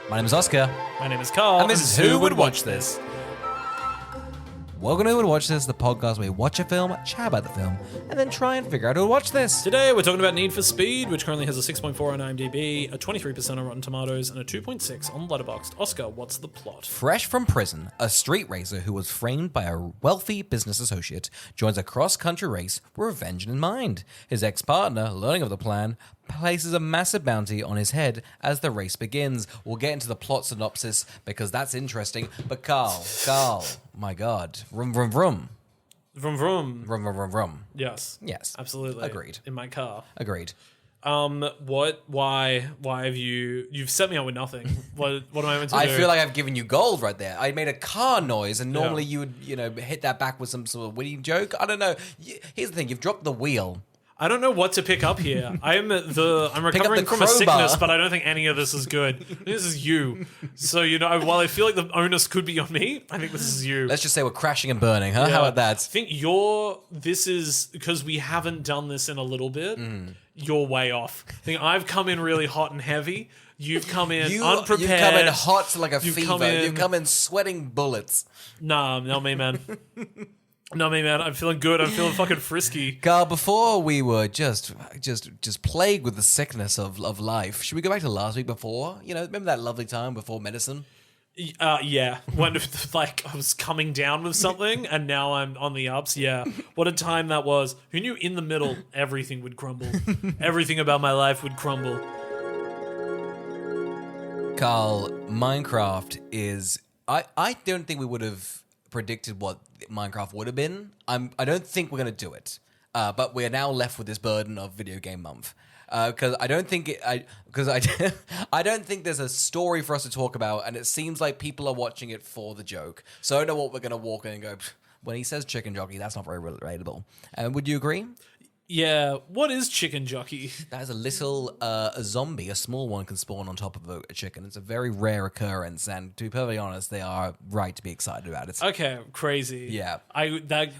My name is Oscar. My name is Carl. And this is Who Would Watch This? Welcome to Who Would Watch This, the podcast where we watch a film, chat about the film, and then try and figure out who would watch this. Today we're talking about Need for Speed, which currently has a 6.4 on IMDb, a 23% on Rotten Tomatoes, and a 2.6 on Letterboxd. Oscar, what's the plot? Fresh from prison, a street racer who was framed by a wealthy business associate joins a cross-country race with revenge in mind. His ex-partner, learning of the plan, places a massive bounty on his head as the race begins. We'll get into the plot synopsis because that's interesting. But Carl, my God, vroom, vroom, vroom. Vroom, vroom. Vroom, vroom, vroom, vroom. Yes. Yes. Absolutely. Agreed. In my car. Agreed. Why have you've set me up with nothing. What am I meant to do? I feel like I've given you gold right there. I made a car noise, and normally you would, hit that back with some sort of witty joke. I don't know. Here's the thing: you've dropped the wheel. I don't know what to pick up here. I'm recovering from a sickness, but I don't think any of this is good. This is you. So, while I feel like the onus could be on me, I think this is you. Let's just say we're crashing and burning, huh? Yeah. How about that? I think this is, because we haven't done this in a little bit, you're way off. I think I've come in really hot and heavy. You've come in unprepared. You've come in hot like a fever. You've come in sweating bullets. Nah, not me, man. Not me, man. I'm feeling good. I'm feeling fucking frisky. Carl, before we were just plagued with the sickness of life, should we go back to last week before? Remember that lovely time before medicine? Yeah. When I was coming down with something and now I'm on the ups. Yeah. What a time that was. Who knew in the middle everything would crumble? Everything about my life would crumble. Carl, Minecraft is... I don't think we would have predicted what Minecraft would have been. I don't think we're going to do it. But we're now left with this burden of video game month. Because I don't think I don't think there's a story for us to talk about, and it seems like people are watching it for the joke. So I don't know what we're going to walk in and go, when he says chicken jockey, that's not very relatable. Would you agree? Yeah, what is chicken jockey? That is a little a zombie, a small one can spawn on top of a chicken. It's a very rare occurrence, and to be perfectly honest, they are right to be excited about it. Okay, crazy. Yeah.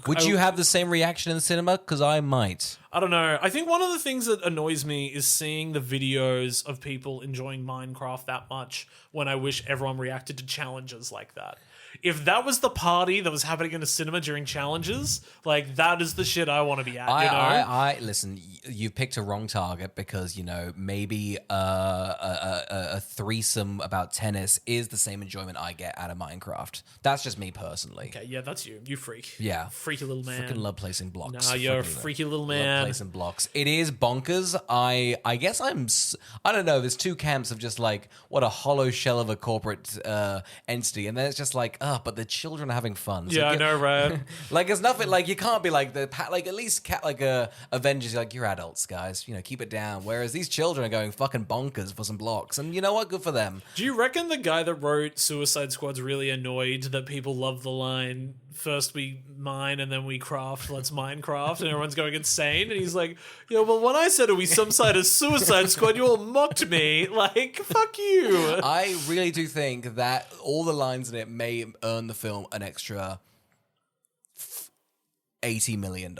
Would you have the same reaction in the cinema? Because I might. I don't know. I think one of the things that annoys me is seeing the videos of people enjoying Minecraft that much when I wish everyone reacted to challenges like that. If that was the party that was happening in a cinema during challenges, that is the shit I want to be at. Listen, you've picked a wrong target because, maybe a threesome about tennis is the same enjoyment I get out of Minecraft. That's just me personally. Okay, yeah, that's you. You freak. Yeah. Freaky little man. Freaking love placing blocks. Nah, you're a freaky little man. Love placing blocks. It is bonkers. I guess I don't know, there's two camps of just what a hollow shell of a corporate entity, and then it's just but the children are having fun. So yeah, I know, right? It's nothing. You can't be at least Avengers. You're adults, guys. Keep it down. Whereas these children are going fucking bonkers for some blocks, and you know what? Good for them. Do you reckon the guy that wrote Suicide Squad's really annoyed that people love the line "First we mine and then we craft. Let's Minecraft," and everyone's going insane? And he's like, "Yeah, well, when I said it was some side of Suicide Squad, you all mocked me. Fuck you." I really do think that all the lines in it may earn the film an extra $80 million.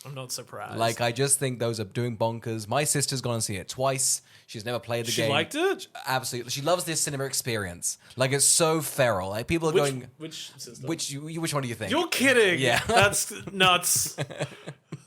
I'm not surprised. I just think those are doing bonkers. My sister's gone and seen it twice. She's never played the game. She liked it? Absolutely. She loves this cinema experience. It's so feral. People are going... Which sister? Which one do you think? You're kidding. Yeah. That's nuts.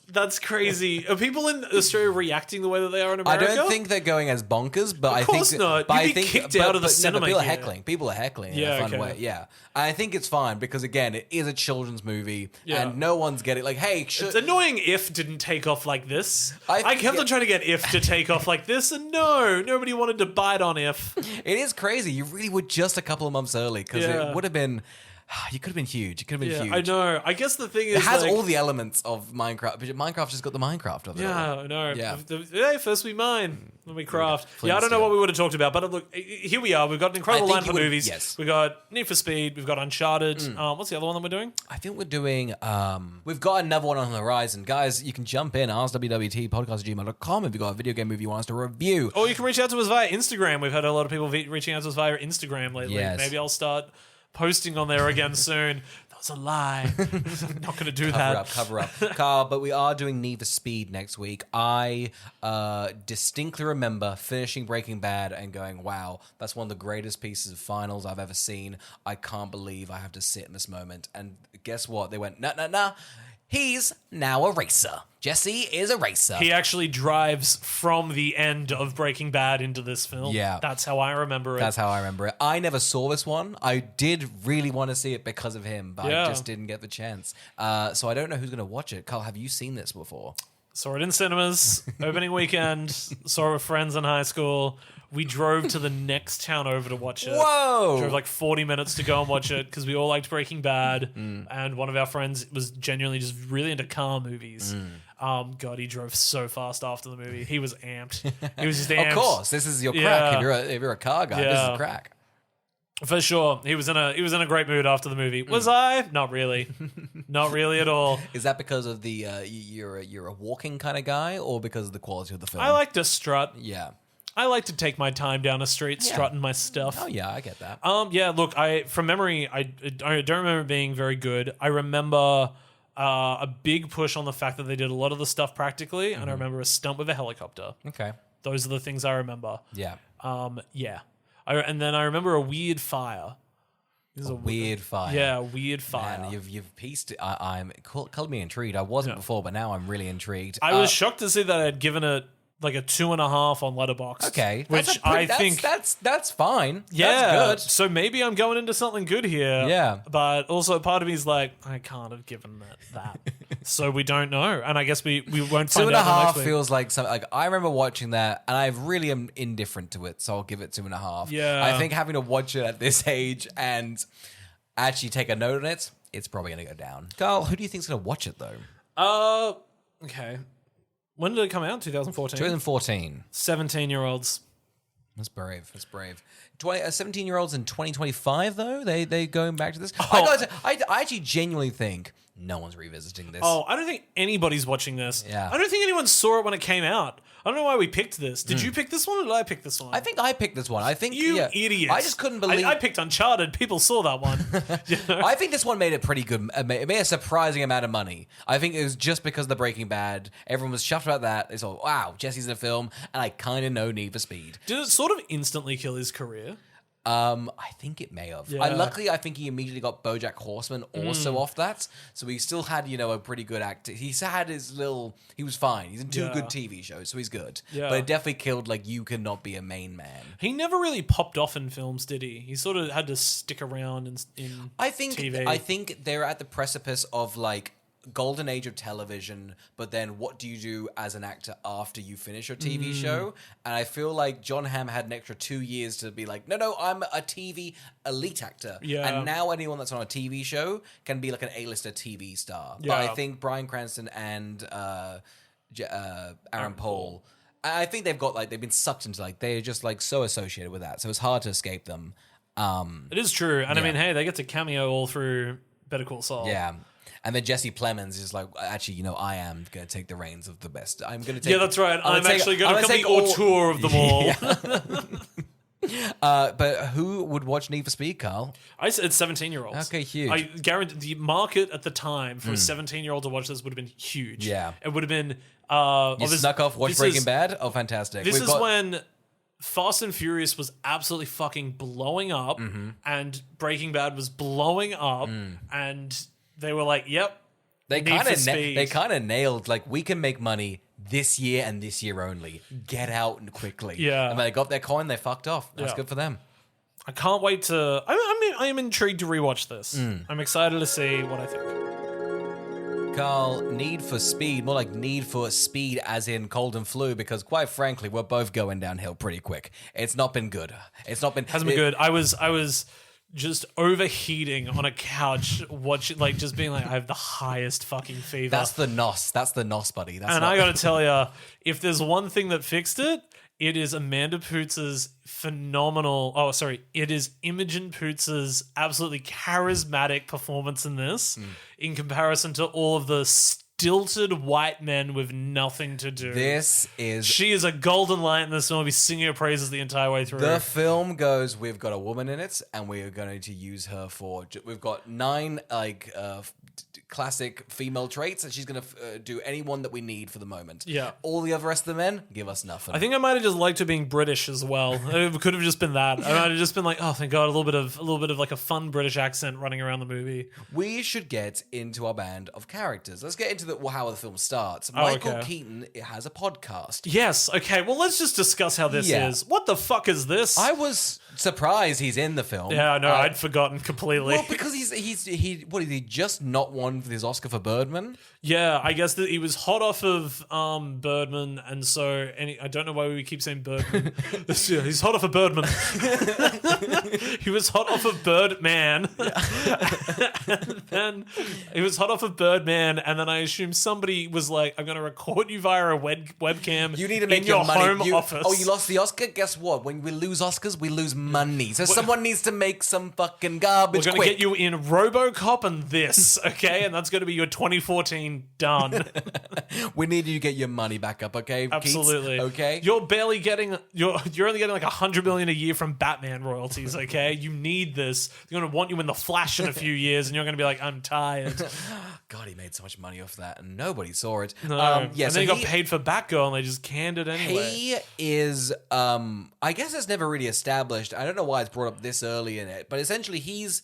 That's crazy. Are people in Australia reacting the way that they are in America? I don't think they're going as bonkers, but of course not. You'd be kicked out of the cinema. People are heckling. People are heckling in a fun okay. way. Yeah, and I think it's fine because again, it is a children's movie, and no one's getting hey. It's annoying if didn't take off like this. I kept on trying to get if to take off like this, and nobody wanted to bite on if. It is crazy. You really were just a couple of months early because it would have been. You could have been huge. It could have been huge. I know. I guess the thing is... It has all the elements of Minecraft, but Minecraft just got the Minecraft of it. Yeah, I know. Yeah. Hey, first we mine, then we craft. I don't know what we would have talked about, but look, here we are. We've got an incredible lineup of movies. Yes. We've got Need for Speed. We've got Uncharted. What's the other one that we're doing? I think we're doing... we've got another one on the horizon. Guys, you can jump in, askwwwtpodcast@gmail.com if you've got a video game movie you want us to review. Or you can reach out to us via Instagram. We've had a lot of people reaching out to us via Instagram lately. Yes. Maybe I'll start posting on there again soon. was a lie. I'm not going to do that. Cover up. Carl, but we are doing Need for Speed next week. I distinctly remember finishing Breaking Bad and going, wow, that's one of the greatest pieces of finals I've ever seen. I can't believe I have to sit in this moment. And guess what? They went, nah. He's now a racer. Jesse is a racer. He actually drives from the end of Breaking Bad into this film. Yeah. That's how I remember it. That's how I remember it. I never saw this one. I did really want to see it because of him, but I just didn't get the chance. So I don't know who's going to watch it. Carl, have you seen this before? Saw it in cinemas, opening weekend, saw it with friends in high school. We drove to the next town over to watch it. Whoa! Drove like 40 minutes to go and watch it because we all liked Breaking Bad. And one of our friends was genuinely just really into car movies. God, he drove so fast after the movie. He was amped. He was just amped. Of course, this is your crack. Yeah. If you're a car guy, this is crack. For sure. He was in a great mood after the movie. Was I? Not really. Not really at all. Is that because of the you're a walking kind of guy, or because of the quality of the film? I like to strut. Yeah. I like to take my time down a street strutting my stuff. Oh yeah, I get that. Yeah, look, from memory, I don't remember it being very good. I remember a big push on the fact that they did a lot of the stuff practically, and I remember a stunt with a helicopter. Okay. Those are the things I remember. Yeah. Yeah. And then I remember a weird fire. A weird fire. Yeah, a weird fire. Man, you've pieced it. I'm colored me intrigued. I wasn't before, but now I'm really intrigued. I was shocked to see that I'd given it like a 2.5 on Letterboxd. Okay, which I think that's fine. Yeah, that's good. So maybe I'm going into something good here. Yeah, but also part of me is like, I can't have given that. So we don't know, and I guess we won't find out. 2.5 feels like something. Like I remember watching that, and I really am indifferent to it, so I'll give it 2.5. Yeah, I think having to watch it at this age and actually take a note on it, it's probably going to go down. Carl, who do you think's going to watch it though? Okay. When did it come out? 2014? 2014. 17-year-olds. That's brave. 17-year-olds in 2025, though? They going back to this? Oh. I actually genuinely think no one's revisiting this. Oh, I don't think anybody's watching this. Yeah. I don't think anyone saw it when it came out. I don't know why we picked this. Did you pick this one or did I pick this one? I think I picked this one. I think You idiot. I just couldn't believe. I picked Uncharted. People saw that one. You know? I think this one made it pretty good. It made a surprising amount of money. I think it was just because of the Breaking Bad. Everyone was chuffed about that. They saw, wow, Jesse's in a film, and I kind of know Need for Speed. Did it sort of instantly kill his career? I think it may have. Yeah. Luckily, I think he immediately got BoJack Horseman also off that, so he still had a pretty good actor. He's had his little. He was fine. He's in two good TV shows, so he's good. Yeah. But it definitely killed you cannot be a main man. He never really popped off in films, did he? He sort of had to stick around in TV. I think they're at the precipice of golden age of television, but then what do you do as an actor after you finish your TV show? And I feel like John Hamm had an extra 2 years to be like, no, I'm a TV elite actor. Yeah. And now anyone that's on a TV show can be like an A-lister TV star. Yeah. But I think Bryan Cranston and Aaron Paul, I think they've been sucked into they're just so associated with that. So it's hard to escape them. It is true. And I mean, hey, they get to cameo all through Better Call Saul. Yeah. And then Jesse Plemons is actually, I am going to take the reins of the best. I'm going to take... Yeah, that's right. I'm actually going to come the auteur of them all. But who would watch Need for Speed, Carl? I said 17-year-olds. Okay, huge. I guarantee the market at the time for a 17-year-old to watch this would have been huge. Yeah. It would have been... you snuck off, watch Breaking Bad? Oh, fantastic. This is when Fast and Furious was absolutely fucking blowing up and Breaking Bad was blowing up and... They were like, "Yep." They kind of nailed we can make money this year and this year only. Get out quickly. Yeah. And when they got their coin, they fucked off. That's good for them. I can't wait to. I am intrigued to rewatch this. I'm excited to see what I think. Carl, Need for Speed, more like Need for Speed as in cold and flu, because quite frankly, we're both going downhill pretty quick. It's not been good. Hasn't been good. I was just overheating on a couch, watching, just being I have the highest fucking fever. That's the NOS, buddy. I gotta tell you, if there's one thing that fixed it, it is Amanda Pootz's phenomenal. Oh, sorry, it is Imogen Pootz's absolutely charismatic performance in this, in comparison to all of the stilted white men with nothing to do. This is She is a golden light in this film. I'll be singing her praises the entire way through. the film goes. We've got a woman in it, and we are going to use her for. We've got 9 classic female traits, and she's going to do any one that we need for the moment. Yeah. All the other rest of the men give us nothing. I think I might have just liked her being British as well. It could have just been that. I might have just been like, oh, thank God, a little bit of like a fun British accent running around the movie. we should get into our band of characters. Let's get into how the film starts. Oh, Michael okay. Keaton has a podcast. Yes. Okay. Well, let's just discuss how this Yeah. is. What the fuck is this? I was surprised he's in the film. yeah, I know. I'd forgotten completely. Well, because what did he just not won for his Oscar for Birdman? Yeah, I guess that he was hot off of Birdman, and so I don't know why we keep saying Birdman. Yeah, he's hot off of Birdman. He was hot off of Birdman. And then he was hot off of Birdman, and then I assume somebody was like, "I'm going to record you via a webcam. You need to make in your money. home office." Oh, you lost the Oscar? Guess what? When we lose Oscars, we lose money. So someone needs to make some fucking garbage. We're going to get you in RoboCop and this, okay? And that's going to be your 2014 done. We need you to get your money back up, okay? Keats? Absolutely. Okay. You're only getting like $100 million a year from Batman royalties, okay? You need this. They're gonna want you in the Flash in a few years, and you're gonna be like, I'm tired. God, he made so much money off that, and nobody saw it. No. Yeah, and then so he got paid for Batgirl, and they just canned it anyway. He is, I guess it's never really established. I don't know why it's brought up this early in it, but essentially he's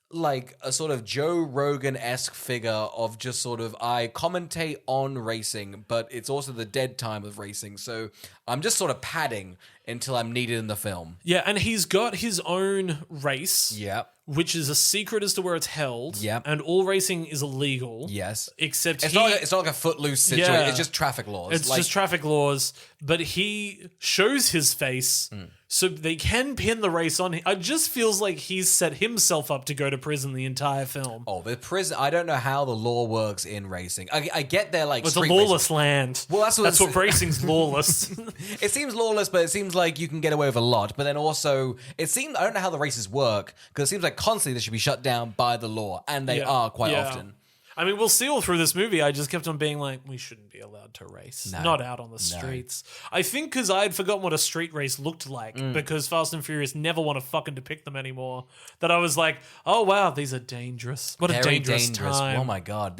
like a sort of Joe Rogan-esque figure of just sort of, I commentate on racing, but it's also the dead time of racing. So I'm just sort of padding until I'm needed in the film. Yeah, and he's got his own race. Yeah. Which is a secret as to where it's held. Yep. And all racing is illegal. Yes. Except It's not like a footloose situation. Yeah. It's just traffic laws. It's just traffic laws, but he shows his face so they can pin the race on him. It just feels like he's set himself up to go to prison the entire film. Oh, the prison. I don't know how the law works in racing. I get there like It's a street lawless land. Well, that's what racing's lawless. racing. It seems lawless, but it seems like you can get away with a lot. But then also, I don't know how the races work, because it seems like constantly they should be shut down by the law, and they are quite often. I mean, we'll see all through this movie. I just kept on being like, we shouldn't be allowed to race. No. Not out on the streets. I think because I had forgotten what a street race looked like, because Fast and Furious never want to fucking depict them anymore, that I was like, oh, wow, these are dangerous. What a Very dangerous time. Oh my God,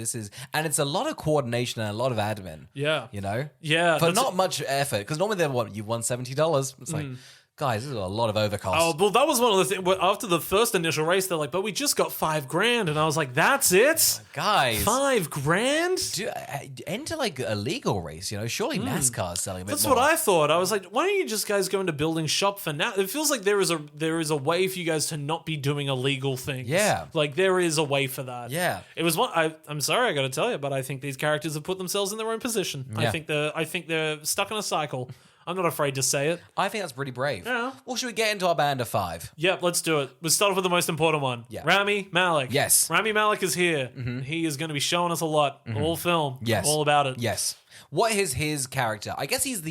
and it's a lot of coordination and a lot of admin. Yeah. You know? Yeah. For not much effort, because normally you've won $70. It's like, guys, this is a lot of overcost. Oh, well, that was one of the things. After the first initial race, they're like, but we just got $5,000. And I was like, that's it? Guys. $5,000? Enter like a legal race, you know? Surely NASCAR's selling a bit That's more. what I thought. I was like, why don't you just guys go into building shop for now? It feels like there is a way for you guys to not be doing illegal things. Yeah. Like there is a way for that. Yeah. It was one. I'm sorry, I got to tell you, but I think these characters have put themselves in their own position. Yeah. I think they're stuck in a cycle. I'm not afraid to say it. I think that's pretty brave. Yeah. Well, should we get into our band of 5? Yep, let's do it. We'll start off with the most important one. Yeah. Rami Malek. Yes. Rami Malek is here. He is going to be showing us a lot. All film. Yes. All about it. Yes. What is his character? I guess he's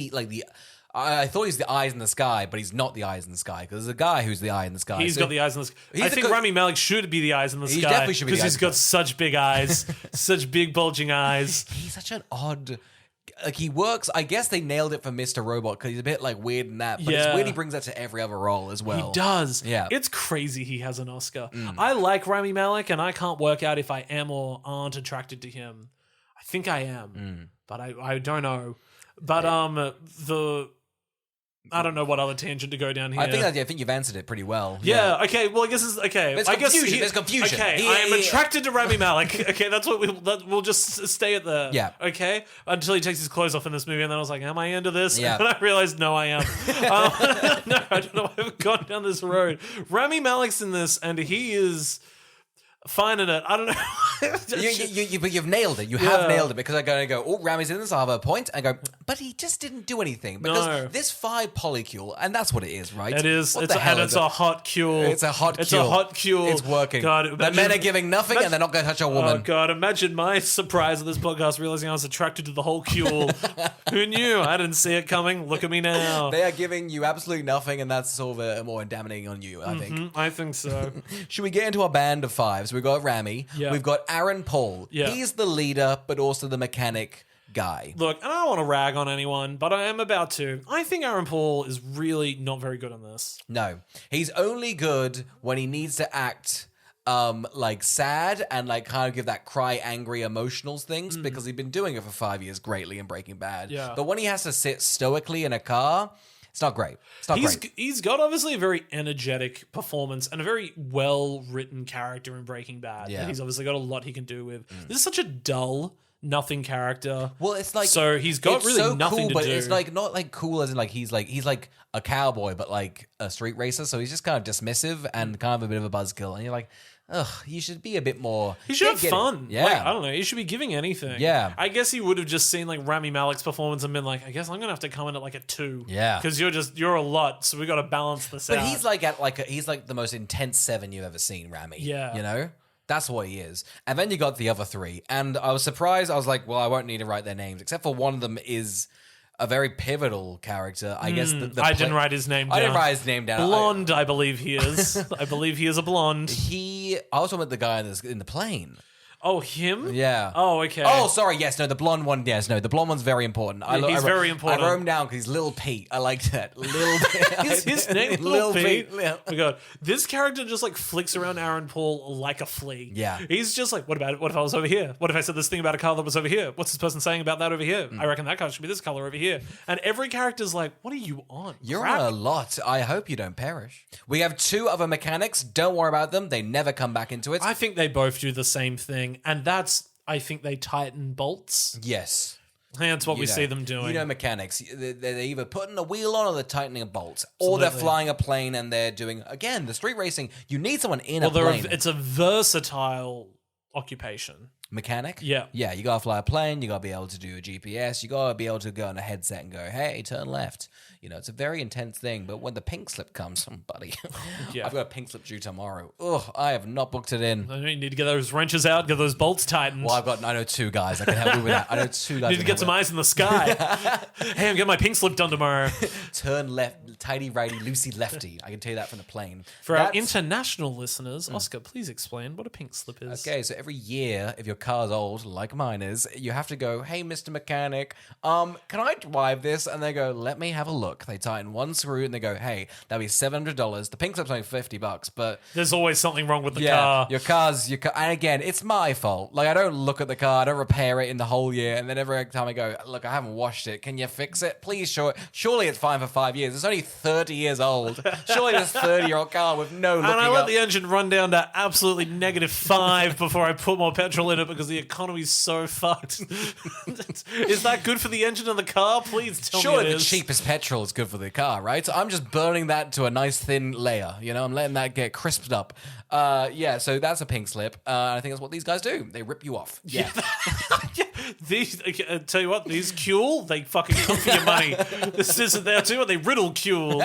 I thought he's the eyes in the sky, but he's not the eyes in the sky, because there's a guy who's the eye in the sky. He's got the eyes in the sky. I think good- Rami Malek should be the eyes in the sky. definitely should be the because eyes he's in the got such big eyes, such big bulging eyes. He's such an odd... Like, he works... I guess they nailed it for Mr. Robot, because he's a bit, like, weird in that. But it's Yeah. weird he brings that to every other role as well. He does. Yeah. It's crazy he has an Oscar. I like Rami Malek, and I can't work out if I am or aren't attracted to him. I think I am, but I don't know. But I don't know what other tangent to go down here. I think you've answered it pretty well. Yeah. Okay. Well, I guess it's okay. There's I guess confusion. There's confusion. Okay. I am attracted to Rami Malek. Okay. That's what we'll just stay at there. Yeah. Okay. Until he takes his clothes off in this movie, and then I was like, "Am I into this?" Yeah. And I realized, no, I am. No, I don't know why I've gone down this road. Rami Malek's in this, and he is fine in it. I don't know. But you've nailed it. You have nailed it, because I'm going to go, oh, Rami's in this, I'll have a point, and go, but he just didn't do anything. Because this 5 polycule, and that's what it is, right? It is. What It's the hell it's is it? a hot cule. It's a hot It's cule. a hot cule. It's working. God, the men are giving nothing, and they're not going to touch a woman. Oh God! Imagine my surprise at this podcast, realizing I was attracted to the whole cule. Who knew? I didn't see it coming. Look at me now. They are giving you absolutely nothing, and that's sort of a more damning on you, I think. I think so. Should we get into our band of 5? So we've got Rami. Yeah. We've got Aaron Paul, Yeah. he's the leader, but also the mechanic guy. Look, and I don't want to rag on anyone, but I am about to. I think Aaron Paul is really not very good on this. No, he's only good when he needs to act like sad and like kind of give that cry, angry, emotional things because he's been doing it for 5 years greatly in Breaking Bad. Yeah. But when he has to sit stoically in a car, it's not great. It's not great. He's got obviously a very energetic performance and a very well-written character in Breaking Bad. Yeah. And he's obviously got a lot he can do with. This is such a dull, nothing character. Well, it's like so he's got it's really so nothing cool, to but do. it's like not like cool as in like he's like a cowboy, but like a street racer. So he's just kind of dismissive and kind of a bit of a buzzkill. And you're like, ugh, you should be a bit more. He should have get it. fun. Yeah, Like, I don't know. He should be giving anything. Yeah. I guess he would have just seen like Rami Malek's performance and been like, I guess I'm gonna have to come in at like a 2. Yeah. Because you're a lot, so we got to balance this but out. he's like at like he's like the most intense 7 you've ever seen, Rami. Yeah. You know. That's what he is. And then you got the other 3. And I was surprised. I was like, well, I won't need to write their names, except for one of them is a very pivotal character. I guess I didn't write his name down. I didn't write his name down. Blonde, I believe he is. I believe he is a blonde. I was talking about the guy in the plane. Oh, him? Yeah. Oh, okay. Oh, sorry. Yes, no, the blonde one. Yes, no, the blonde one's very important. He's very important. I wrote him down because he's Lil Pete. I liked that. Lil Pete. Is his name Lil Pete? Yeah. Oh my god, this character just like flicks around Aaron Paul like a flea. Yeah. He's just like, what about it? What if I was over here? What if I said this thing about a car that was over here? What's this person saying about that over here? I reckon that car should be this color over here. And every character's like, what are you on? You're Crack? on a lot. I hope you don't perish. We have 2 other mechanics. Don't worry about them. They never come back into it. I think they both do the same thing, and I think they tighten bolts. Yes. That's what we know, see them doing. You know mechanics. They're either putting a wheel on or they're tightening a bolt. Or they're flying a plane and they're doing, again, the street racing. You need someone in a plane. It's a versatile occupation. Mechanic? Yeah. Yeah, you gotta fly a plane, you gotta be able to do a GPS, you gotta be able to go on a headset and go, hey, turn left. You know, it's a very intense thing, but when the pink slip comes, buddy, Yeah. I've got a pink slip due tomorrow. Ugh, I have not booked it in. I know you need to get those wrenches out, get those bolts tightened. Well, I know 2 guys that can help me with that. I know 2 guys. Need to get some eyes in the sky. Hey, I'm getting my pink slip done tomorrow. Turn left, tighty righty, loosey lefty. I can tell you that from the plane. For our international listeners, Oscar, please explain what a pink slip is. Okay, so every year, if your car's old, like mine is, you have to go, hey, Mr. Mechanic, can I drive this? And they go, let me have a look. They tighten one screw and they go, hey, that'll be $700. The pink slip's only $50, but There's always something wrong with the car. your car's, and again, it's my fault. Like, I don't look at the car, I don't repair it in the whole year, and then every time I go, look, I haven't washed it. Can you fix it? Please, surely it's fine for 5 years. It's only 30 years old. Surely this 30-year-old car with no looking And I let up. the engine run down to absolutely -5 before I put more petrol in it because the economy's so fucked. Is that good for the engine of the car? Please tell me Surely it the is. cheapest petrol is good for the car, right? So I'm just burning that to a nice thin layer. You know, I'm letting that get crisped up. Yeah, so that's a pink slip. I think that's what these guys do. They rip you off. Yeah. These, tell you what, these Kuhl, they fucking come for your money. This isn't there too, they ridicule.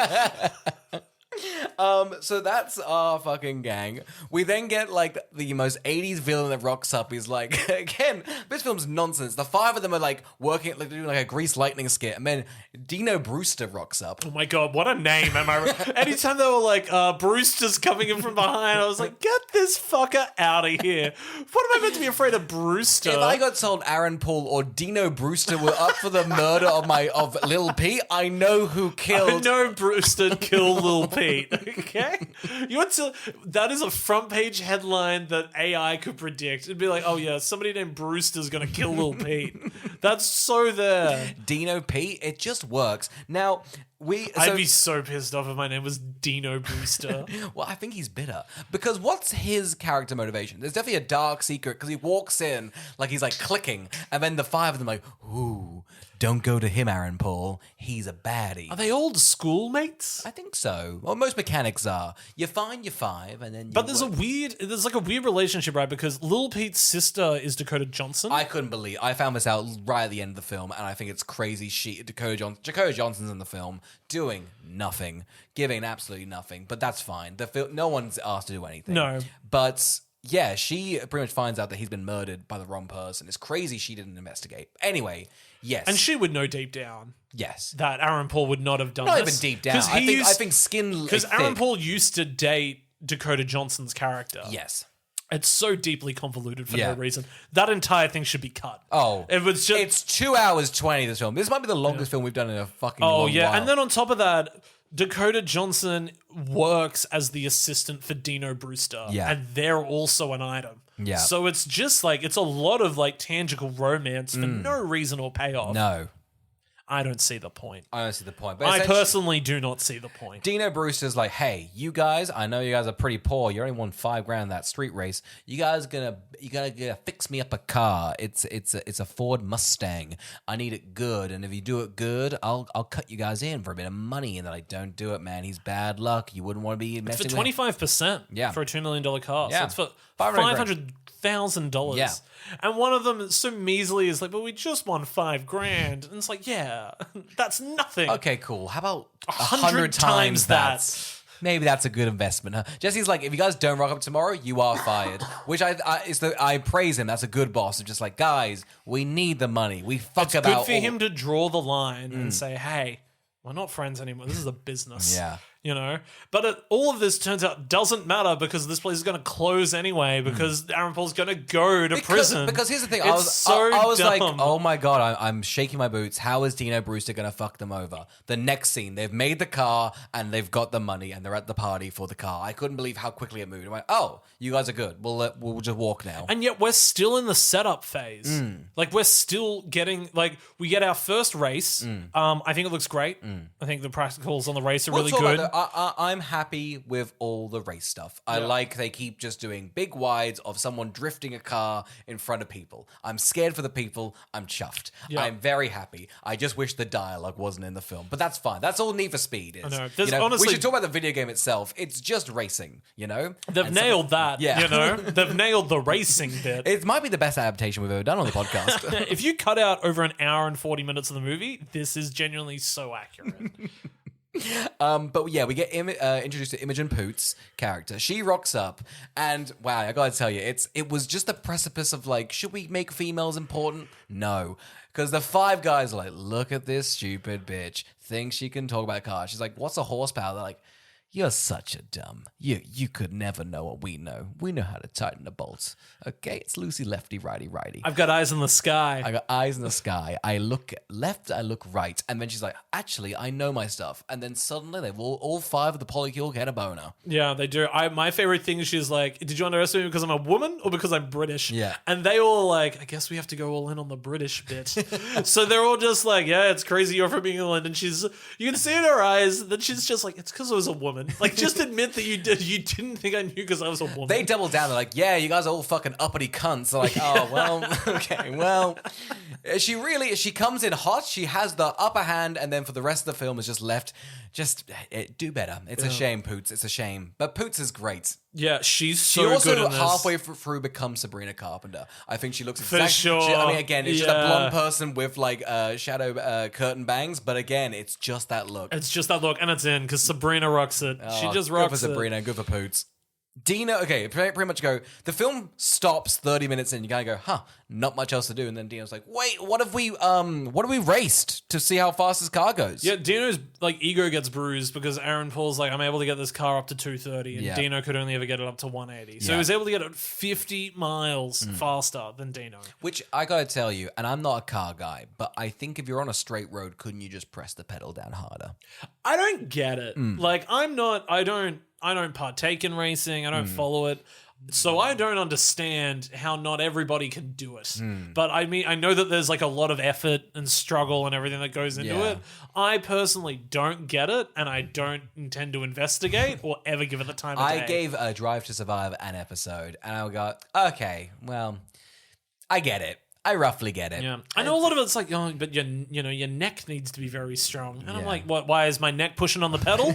So that's our fucking gang. We then get like the most 80s villain that rocks up. He's like, again, this film's nonsense. The 5 of them are like working, like doing like a Grease Lightning skit, and then Dino Brewster rocks up. Oh my god, what a name! Am I? Anytime they were like, Brewster's coming in from behind, I was like, get this fucker out of here. What am I meant to be afraid of, Brewster? If I got told Aaron Paul or Dino Brewster were up for the murder of Lil Pete, I know who killed. I know Brewster killed Lil Pete. Okay, that is a front page headline that AI could predict. It'd be like, oh yeah, somebody named Brewster's gonna kill Lil Pete. That's so there. Dino Pete, it just works. Now I'd be so pissed off if my name was Dino Brewster. Well, I think he's bitter because what's his character motivation? There's definitely a dark secret because he walks in like he's like clicking, and then the 5 of them like, ooh, don't go to him, Aaron Paul. He's a baddie. Are they old schoolmates? I think so. Well, most mechanics are. You find your 5, and then. But there's like a weird relationship, right? Because Lil Pete's sister is Dakota Johnson. I couldn't believe. I found this out right at the end of the film, and I think it's crazy. Dakota Johnson's in the film doing nothing, giving absolutely nothing. But that's fine. No one's asked to do anything. No. But yeah, she pretty much finds out that he's been murdered by the wrong person. It's crazy she didn't investigate. Anyway, yes, and she would know deep down yes. that Aaron Paul would not have done Not this. even deep down. I think skin. Because Aaron Paul used to date Dakota Johnson's character. Yes. It's so deeply convoluted for Yeah. no reason. That entire thing should be cut. Oh, it was just. it's 2 hours 20. This film. This might be the longest film we've done in a fucking. Oh long yeah, while. and then on top of that, Dakota Johnson works as the assistant for Dino Brewster, Yeah. and they're also an item. Yeah. So it's just like it's a lot of like tangible romance for no reason or payoff. No, I don't see the point. I don't see the point. But I essentially- personally do not see the point. Dino Brewster's like, hey, you guys, I know you guys are pretty poor. You only won $5,000 that street race. You guys gonna fix me up a car. It's a Ford Mustang. I need it good, and if you do it good, I'll cut you guys in for a bit of money. And they're like, don't do it, man. He's bad luck. You wouldn't want to be messing For with 25%, Yeah. for a $2 million car. Yeah. So it's for $500,000. $500,000. Yeah. And one of them so measly is like, but we just won $5,000. And it's like, yeah, that's nothing. Okay, cool. How about 100 times that? Maybe that's a good investment. Huh? Jesse's like, if you guys don't rock up tomorrow, you are fired. Which I praise him. That's a good boss. Of just like, guys, we need the money. We fuck It's about. good for him to draw the line and say, hey, we're not friends anymore. This is a business. Yeah. You know? But all of this turns out doesn't matter because this place is going to close anyway because Aaron Paul's going to go to prison. Because here's the thing. It's I was like, dumb. oh my God, I'm shaking my boots. How is Dino Brewster going to fuck them over? The next scene, they've made the car and they've got the money and they're at the party for the car. I couldn't believe how quickly it moved. I went, oh, you guys are good. We'll just walk now. And yet we're still in the setup phase. Like we're still getting we get our first race. I think it looks great. I think the practicals on the race are really talk good. about I'm happy with all the race stuff. I like they keep just doing big wides of someone drifting a car in front of people. I'm scared for the people. I'm chuffed. Yeah. I'm very happy. I just wish the dialogue wasn't in the film, but that's fine. That's all Need for Speed is. I know. You There's know, honestly- we should talk about the video game itself. It's just racing. You know, They've And so- nailed that. Yeah. You know, they've nailed the racing bit. It might be the best adaptation we've ever done on the podcast. If you cut out over an hour and 40 minutes of the movie, this is genuinely so accurate. But yeah, we get introduced to Imogen Poots' character. She rocks up, and wow, I gotta tell you, it was just the precipice of like, should we make females important? No, because the five guys are like, look at this stupid bitch, thinks she can talk about cars. She's like, what's the horsepower? They're like, you're such a dumb. You could never know what we know. We know how to tighten the bolts. Okay, it's loosey lefty, righty, righty. I've got eyes in the sky. I got eyes in the sky. I look left, I look right. And then she's like, actually, I know my stuff. And then suddenly they've all five of the polycule get a boner. Yeah, they do. My favorite thing is she's like, did you underestimate me because I'm a woman or because I'm British? Yeah. And they all like, I guess we have to go all in on the British bit. So they're all just like, yeah, it's crazy you're from England. And you can see in her eyes that she's just like, it's because I was a woman. Like, just admit that you didn't think I knew because I was a woman. They double down. They're like, yeah, you guys are all fucking uppity cunts. They're like, oh, well, okay, well. She comes in hot. She has the upper hand. And then for the rest of the film is just left, do better. It's a shame, Poots. It's a shame. But Poots is great. Yeah, she's She so good also in this. halfway through becomes Sabrina Carpenter. I think she looks For exactly. sure. I mean, again, it's just a Yeah. blonde person with like shadow curtain bangs. But again, it's just that look. It's just that look, and it's in because Sabrina rocks it. She just Good rocks for Sabrina. Good for Poots. Dino, okay, pretty much go. The film stops 30 minutes in. You kind of go, huh? Not much else to do. And then Dino's like, wait, what have we raced to see how fast his car goes? Yeah, Dino's like ego gets bruised because Aaron Paul's like, I'm able to get this car up to 230, and Yeah. Dino could only ever get it up to 180. So Yeah. he was able to get it 50 miles faster than Dino. Which I gotta tell you, and I'm not a car guy, but I think if you're on a straight road, couldn't you just press the pedal down harder? I don't get it. Like, I don't partake in racing. I don't follow it. So I don't understand how not everybody can do it. But I mean, I know that there's like a lot of effort and struggle and everything that goes into Yeah. it. I personally don't get it, and I don't intend to investigate or ever give it the time of day. I gave Drive to Survive an episode, and I got, okay, well, I get it. I roughly get it. Yeah, I know a lot of it's like, oh, but your neck needs to be very strong, and I'm Yeah. like, what? Why is my neck pushing on the pedal?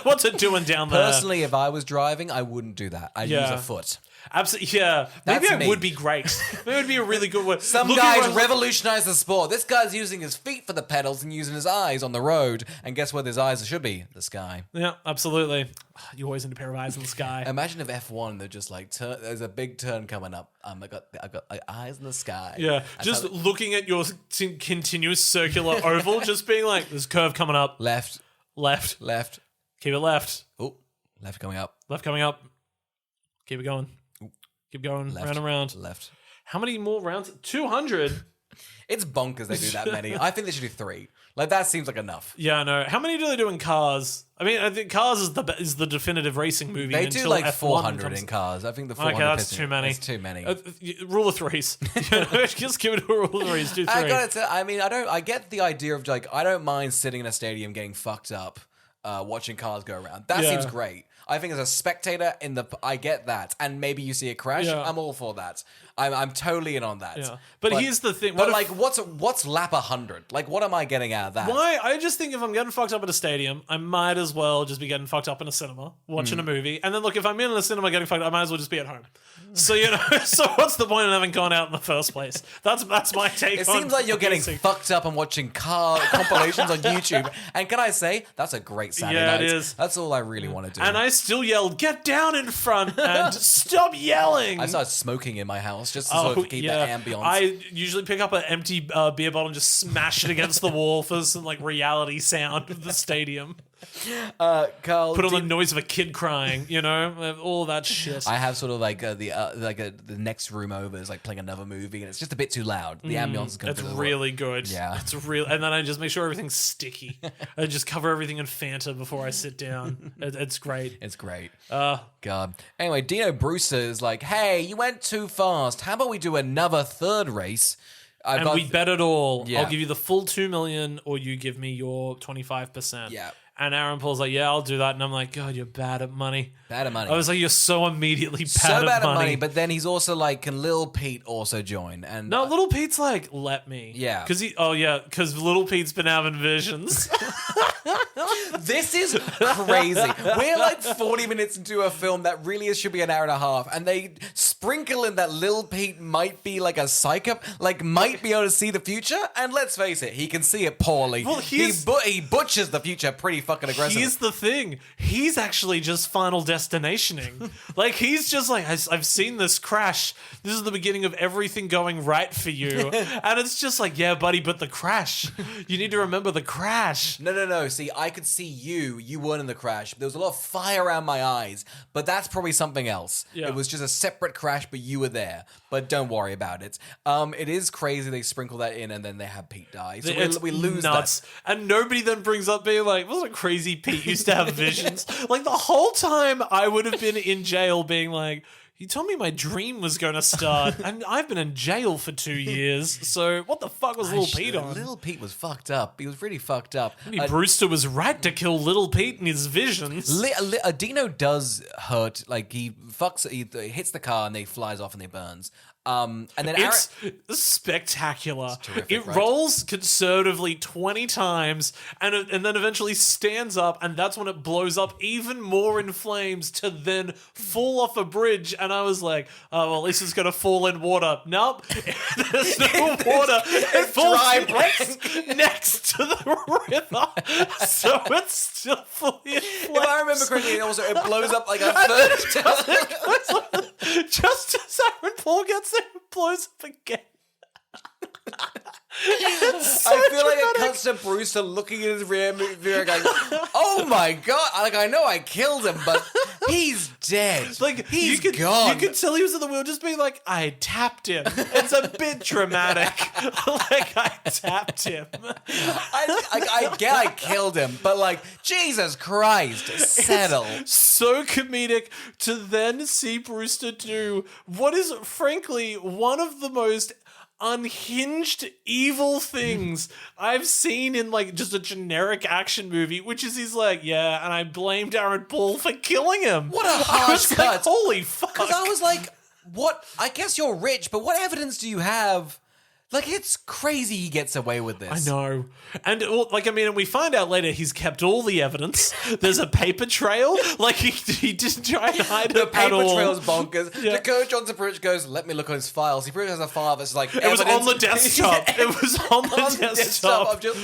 what's it doing down there? Personally, if I was driving, I wouldn't do that. I'd use Yeah. a foot. Absolutely, yeah. Maybe That's it me. would be great. Maybe it would be a really good one. Some Looking guys around- revolutionized the sport. This guy's using his feet for the pedals and using his eyes on the road. And guess where his eyes should be? The sky. Yeah, absolutely. You always need a pair of eyes in the sky. Imagine if F1, they're just like, there's a big turn coming up. I got like, eyes in the sky. Yeah, That's just how- looking at your continuous circular oval, just being like, there's a curve coming up. left, Left. Keep it left. oh, left coming up. Left coming up. Keep it going. Keep going, Left. round and round. Left. How many more rounds? 200. It's bonkers they do that many. I think they should do 3. Like, that seems like enough. Yeah, I know. How many do they do in Cars? I mean, I think Cars is the definitive racing movie. They do until like F1 400 comes. in Cars. I think the 400 Okay, that's piston- too many. It's too many. Rule of threes. Just give it a rule of threes. Do 3. I gotta tell, I mean, I get the idea of like, I don't mind sitting in a stadium getting fucked up, watching cars go around. That Yeah. seems great. I think as a spectator I get that, and maybe you see a crash. Yeah. I'm all for that. I'm totally in on that. Yeah. But here's the thing. But What if- like, what's lap 100? Like, what am I getting out of that? Why? I just think if I'm getting fucked up at a stadium, I might as well just be getting fucked up in a cinema, watching a movie. And then look, if I'm in a cinema getting fucked up, I might as well just be at home. So, so what's the point in having gone out in the first place? That's my take It on seems like you're getting racing. fucked up and watching car compilations on YouTube. And can I say, that's a great Saturday Yeah, night. it is. That's all I really want to do. And I still yelled, "Get down in front and stop yelling!" I started smoking in my house just to sort of keep the ambience. I usually pick up an empty beer bottle and just smash it against the wall for some like reality sound of the stadium. Carl, Put on the noise of a kid crying, all that shit. I have sort of like the next room over is like playing another movie, and it's just a bit too loud. The ambience is going It's to really good. Yeah. It's real. And then I just make sure everything's sticky. I just cover everything in Fanta before I sit down. It's great. It's great. God. Anyway, Dino Brewster is like, hey, you went too fast. How about we do another third race? And we bet it all. Yeah. I'll give you the full 2 million or you give me your 25%. Yeah. And Aaron Paul's like, yeah, I'll do that. And I'm like, God, you're bad at money. Bad at money. I was like, you're so immediately bad, so bad at money. but then he's also like, can Lil Pete also join? And No, Little Pete's like, let me. Yeah. Because Little Pete's been having visions. this is crazy. We're like 40 minutes into a film that really should be an hour and a half, and they sprinkle in that Lil Pete might be like a psychopath, like might be able to see the future. And let's face it, he can see it poorly. Well, he butchers the future pretty fucking aggressively. Here's the thing. He's actually just Final Destinationing. Like, he's just like, I've seen this crash. This is the beginning of everything going right for you. And it's just like, yeah, buddy, but the crash. You need to remember the crash. No. See, I could see you. You weren't in the crash. There was a lot of fire around my eyes, but that's probably something else. Yeah. It was just a separate crash, but you were there. But don't worry about it. It is crazy they sprinkle that in and then they have Pete die. So It's we lose nuts. that. And nobody then brings up being like, wasn't it crazy Pete used to have visions? Like, the whole time I would have been in jail being like, you told me my dream was going to start, and I've been in jail for 2 years, so what the fuck was Little Pete on? Little Pete was fucked up. He was really fucked up. Maybe Brewster was right to kill Little Pete in his visions. Dino does hurt. Like, he hits the car and he flies off and he burns. And then It's spectacular. terrific, It right? rolls conservatively 20 times and then eventually stands up, and that's when it blows up even more in flames to then fall off a bridge. And I was like, oh, well, at least it's going to fall in water. Nope. There's no water. It falls dry next to the river. So it's still fully in flames. if I remember correctly, also it blows up like a third. Just as Aaron Paul gets there, it blows up again. It's so I feel like it dramatic. cuts to Brewster looking in his rear mirror going, oh my god, like I know I killed him, but he's dead. Like, he's you could, gone. You could tell he was in the wheel just being like, I tapped him. It's a bit dramatic. Like, I tapped him. I get I killed him, but like, Jesus Christ, settle. So comedic to then see Brewster do what is, frankly, one of the most unhinged evil things I've seen in like just a generic action movie, which is he's like, yeah, and I blamed Aaron Paul for killing him. What a I harsh was like, cut. holy fuck. Because I was like, what? I guess you're rich, but what evidence do you have? Like, it's crazy he gets away with this. I know. And, like, I mean, and we find out later he's kept all the evidence. There's a paper trail. Like, he didn't try and hide The it at paper all. trail's bonkers. Yeah. Dakota Johnson Pritch goes, let me look on his files. He pretty much has a file that's like It was on the desktop. It was on the desktop. of just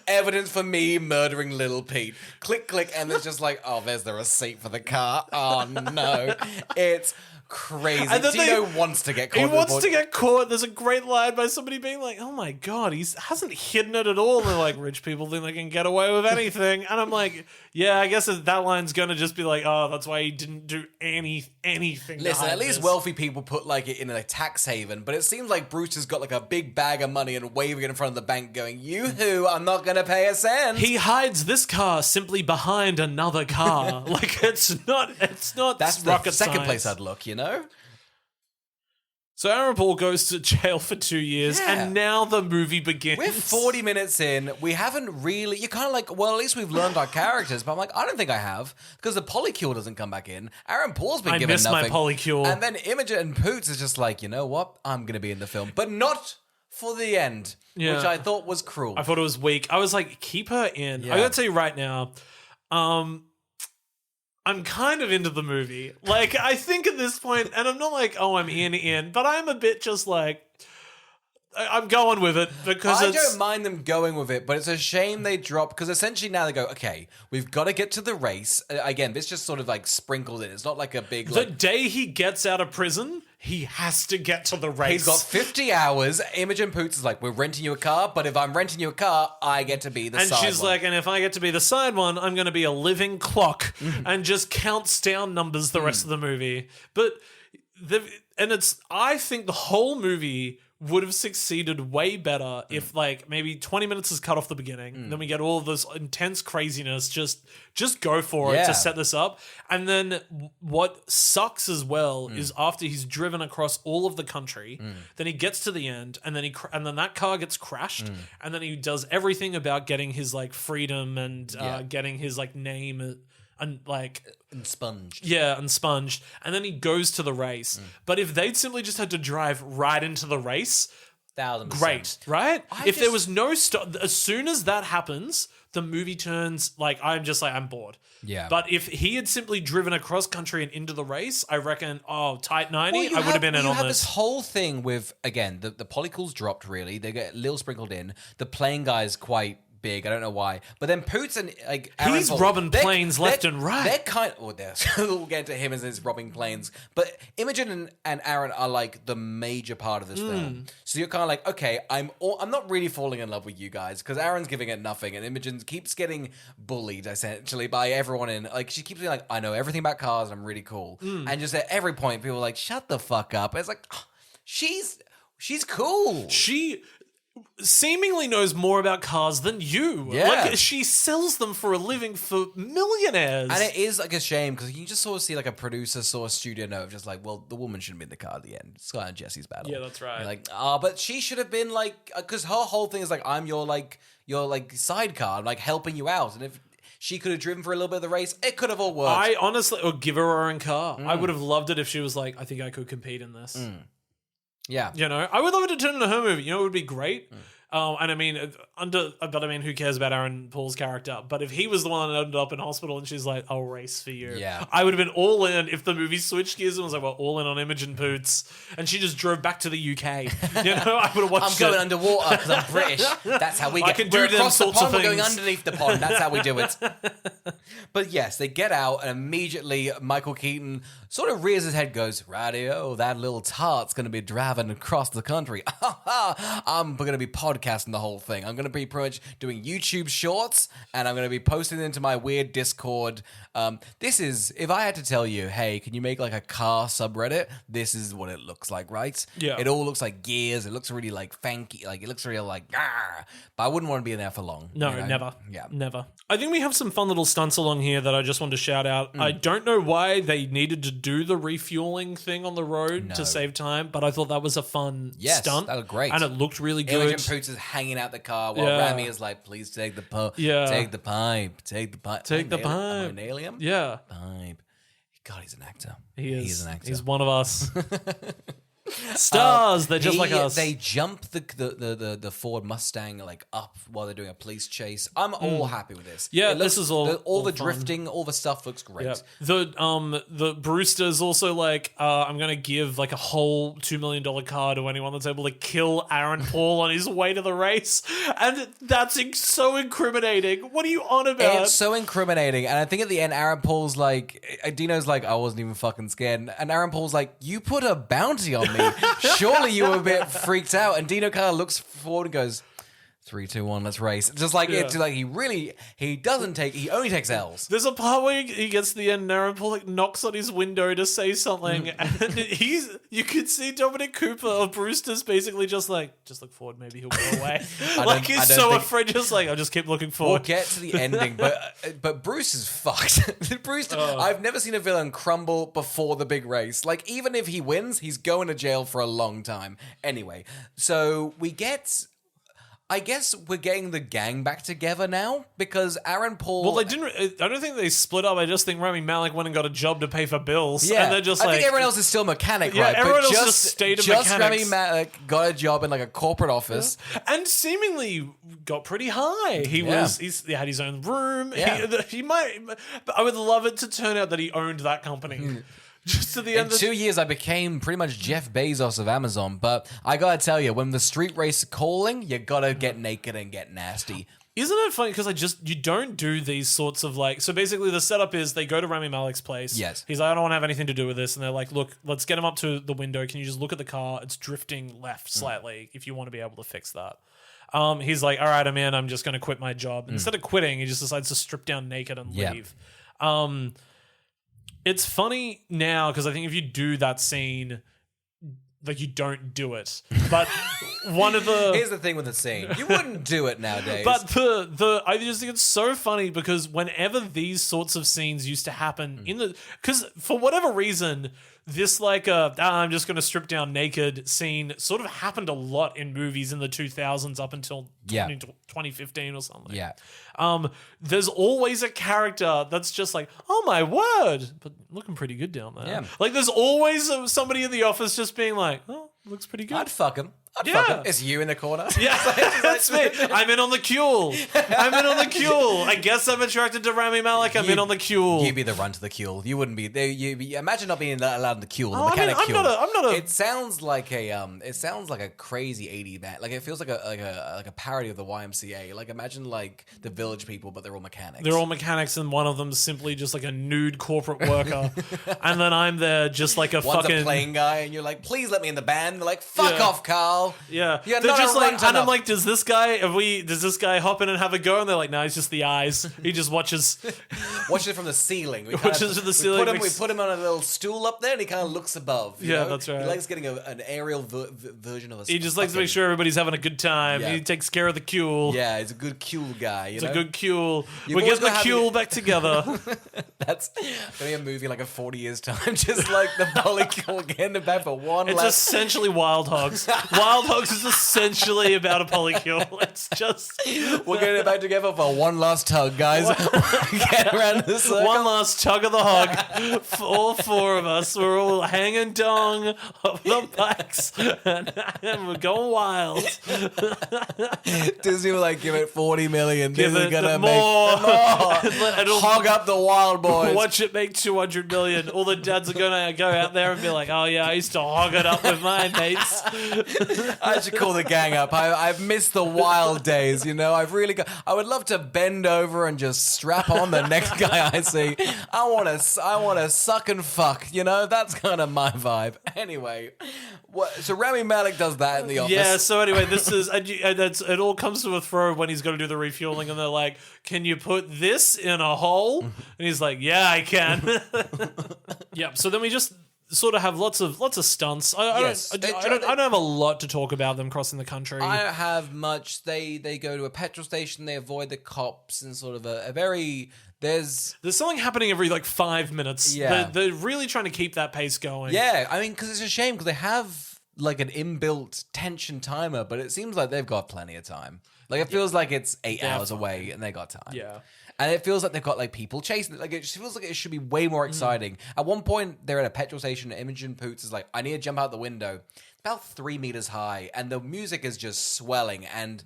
evidence for me murdering Little Pete. Click, click, and it's just like, oh, there's the receipt for the car. Oh, no. It's crazy. And then Dino wants to get caught. He wants to get caught. There's a great line by somebody being like, oh my God, he hasn't hidden it at all. And they're like, rich people think they can get away with anything. And I'm like, Yeah, I guess that line's gonna just be like, oh, that's why he didn't do anything. Listen, at least this. wealthy people put like it in a tax haven, but it seems like Bruce has got like a big bag of money and waving it in front of the bank going, "Yoo-hoo, I'm not gonna pay a cent." He hides this car simply behind another car. Like it's not That's the rocket second science. place I'd look, you know? So Aaron Paul goes to jail for 2 years, Yeah. and now the movie begins. We're 40 minutes in. We haven't really... You're kind of like, well, at least we've learned our characters. But I'm like, I don't think I have. Because the polycule doesn't come back in. Aaron Paul's been I given miss my nothing. polycule. And then Imogen and Poots is just like, you know what? I'm going to be in the film. But not for the end. Yeah. Which I thought was cruel. I thought it was weak. I was like, keep her in. Yeah. I gotta tell you right now, I'm kind of into the movie. Like, I think at this point, and I'm not like, oh, I'm in, but I'm a bit just like, I'm going with it because I don't mind them going with it, but it's a shame they drop, because essentially now they go, okay, we've got to get to the race. Again, this just sort of like sprinkled in. It's not like a big... the day he gets out of prison, he has to get to the race. He's got 50 hours. Imogen Poots is like, we're renting you a car, but if I'm renting you a car, I get to be the and side she's one. like, and if I get to be the side one, I'm going to be a living clock and just counts down numbers the rest of the movie. But, I think the whole movie would have succeeded way better if like maybe 20 minutes is cut off the beginning. Then we get all of this intense craziness. Just go for it Yeah. to set this up. And then what sucks as well is after he's driven across all of the country, then he gets to the end and then and then that car gets crashed and then he does everything about getting his like freedom and getting his like name and like Sponged. yeah, and sponged. And then he goes to the race. But if they'd simply just had to drive right into the race, 1,000%. great, right? If there just- was no stop, as soon as that happens, the movie turns like I'm bored. Yeah. But if he had simply driven across country and into the race, I reckon, tight 90, Well, I would have been in you on have this. this whole thing with, again, the polycules dropped really. They get a little sprinkled in. The plane guy's quite big. I don't know why. But then Poots and like Aaron He's Paul, robbing they're- planes left they're- and right. They're kind of... Well, we'll get to him as his robbing planes. But Imogen and Aaron are like the major part of this film. So you're kind of like, okay, I'm not really falling in love with you guys because Aaron's giving it nothing and Imogen keeps getting bullied essentially by everyone in... Like she keeps being like, I know everything about cars and I'm really cool. And just at every point, people are like, shut the fuck up. And it's like, she's cool. She seemingly knows more about cars than you. Yeah. Like, she sells them for a living for millionaires. And it is like a shame because you just sort of see like a producer saw a studio note of just like, well, the woman shouldn't be in the car at the end. It's kind of Jesse's battle. Yeah, that's right. You're like, but she should have been like, because her whole thing is like, I'm your sidecar, I'm like helping you out. And if she could have driven for a little bit of the race, it could have all worked. I honestly would give her her own car. I would have loved it if she was like, I think I could compete in this. Yeah. You know, I would love it to turn into her movie. You know, it would be great. And I mean, who cares about Aaron Paul's character? But if he was the one that ended up in hospital and she's like, I'll race for you. Yeah. I would have been all in if the movie switched gears and was like, well, all in on Imogen Poots. And she just drove back to the UK. You know, I would have watched I'm going it. underwater because I'm British. That's how we I get. can do We're them across the sorts of pond. We're going things. underneath the pond. That's how we do it. But yes, they get out and immediately Michael Keaton sort of rears his head, goes, "Radio, that little tart's going to be driving across the country. I'm going to be podcasting the whole thing. I'm going to be pretty much doing YouTube shorts and I'm going to be posting into my weird Discord. This is, if I had to tell you, hey, can you make like a car subreddit? This is what it looks like, right? Yeah. It all looks like gears. It looks really like fanky. Like it looks really like, but I wouldn't want to be in there for long. No, you know? never. Yeah. Never. I think we have some fun little stunts along here that I just want to shout out. I don't know why they needed to do the refueling thing on the road to save time, but I thought that was a fun stunt. that looked great. And it looked really good. Imogen Poots is hanging out the car while Yeah. Rami is like, please take the pipe. Yeah. Take the pipe. Take the pipe. Take the Am I pipe. nailing him? Yeah. Pipe. God, he's an actor. He is. He's an actor. He's one of us. Stars, they're just like us. They jump the Ford Mustang like up while they're doing a police chase. I'm all happy with this. Yeah, It looks- this is all the fun. drifting, all the stuff looks great. Yeah. The Brewster's also like, I'm gonna give like a whole $2 million car to anyone that's able to kill Aaron Paul on his way to the race, and that's so incriminating. What are you on about? It's so incriminating. And I think at the end, Aaron Paul's like, Dino's like, I wasn't even fucking scared. And Aaron Paul's like, you put a bounty on me. Surely you were a bit freaked out. And Dino kind of looks forward and goes, 3, 2, 1, let's race. Just like it's like he only takes L's. There's a part where he gets to the end and Aaron Paul like knocks on his window to say something, and you could see Dominic Cooper or Brewster's basically just look forward, maybe he'll go away. He's so afraid, just like I'll just keep looking forward. We'll get to the ending, but Bruce is fucked. Bruce, I've never seen a villain crumble before the big race. Like even if he wins, he's going to jail for a long time. Anyway, so I guess we're getting the gang back together now because Aaron Paul. Well, they didn't. I don't think they split up. I just think Rami Malek went and got a job to pay for bills. Yeah, and they're just I think everyone else is still mechanic, yeah, right? everyone but else just stayed a mechanics. Rami Malek got a job in like a corporate office, and seemingly got pretty high. He had his own room. Yeah. He might. But I would love it to turn out that he owned that company. Just to the end. In 2 years, I became pretty much Jeff Bezos of Amazon. But I gotta tell you, when the street race is calling, you gotta get naked and get nasty. Isn't it funny? Because you don't do these sorts of like. So basically, the setup is they go to Rami Malek's place. Yes. He's like, I don't want to have anything to do with this. And they're like, look, let's get him up to the window. Can you just look at the car? It's drifting left slightly if you want to be able to fix that. He's like, all right, I'm in. I'm just going to quit my job. Instead of quitting, he just decides to strip down naked and leave. It's funny now because I think if you do that scene, like you don't do it. But one of the here's the thing with the scene: you wouldn't do it nowadays. But I just think it's so funny because whenever these sorts of scenes used to happen because for whatever reason, this like I'm just going to strip down naked scene sort of happened a lot in movies in the 2000s up until 2015 or something. Yeah. There's always a character that's just like, oh my word, but looking pretty good down there. Yeah. Like there's always somebody in the office just being like, oh, looks pretty good. I'd fuck him. Fuck him. It's you in the corner. Yeah, that's me. I'm in on the Kuel. I guess I'm attracted to Rami Malek. I'm in on the Kuel. You'd be the run to the Kuel. You wouldn't be there. Imagine not being allowed in the Kuel. The Oh, mechanic I'm Kuel. not a. It sounds like a crazy 80s band. Like it feels like a parody of the YMCA. Like imagine like the Village People, but they're all mechanics. They're all mechanics, and one of them's simply just like a nude corporate worker, and then I'm there just like a One's fucking a playing guy, and you're like, please let me in the band. They're like, fuck off, Carl. Yeah, You're they're not just a like, runt and I'm enough. like, does this guy hop in and have a go? And they're like, no, it's just the eyes. He just watches. Watch it from the ceiling. Watches from the ceiling. We put him on a little stool up there, and he kind of looks above. You know? That's right. He likes getting an aerial version of us. He just likes to make sure everybody's having a good time. Yeah. He takes care of the Kuel. Yeah, he's a good Kuel guy. It's a good Kuel. You've We're always getting the got to Kuel back together. That's gonna be a movie like in 40 years' time, just like the polycule getting back for one. It's essentially Wild Hogs. Wild Hogs is essentially about a polycule. It's just we're getting back together for one last tug, guys. Get around the circle. one last tug of the hog. All four of us, we're all hanging dong of the bikes, and we're going wild. Disney will like give it 40 million. Give this is it gonna more. It'll hog up the Wild Boys. Watch it make 200 million. All the dads are gonna go out there and be like, "Oh yeah, I used to hog it up with my mates." I should call the gang up. I've missed the wild days, you know. I would love to bend over and just strap on the next guy I see. I want to suck and fuck, you know. That's kind of my vibe. Anyway, so Rami Malek does that in the office. Yeah. So anyway, this is it. All comes to a throw when he's got to do the refueling, and they're like, "Can you put this in a hole?" And he's like, "Yeah, I can." Yep. So then we just sort of have lots of stunts. I don't have a lot to talk about them crossing the country. I don't have much. They go to a petrol station. They avoid the cops and sort of a very. There's something happening every like 5 minutes. Yeah. They're really trying to keep that pace going. Yeah, I mean, because it's a shame because they have like an inbuilt tension timer, but it seems like they've got plenty of time. Like it feels like it's 8 hours away and they got time. Yeah. And it feels like they've got like people chasing it. Like it just feels like it should be way more exciting. At one point, they're at a petrol station. And Imogen Poots is like, "I need to jump out the window." It's about 3 meters high, and the music is just swelling. And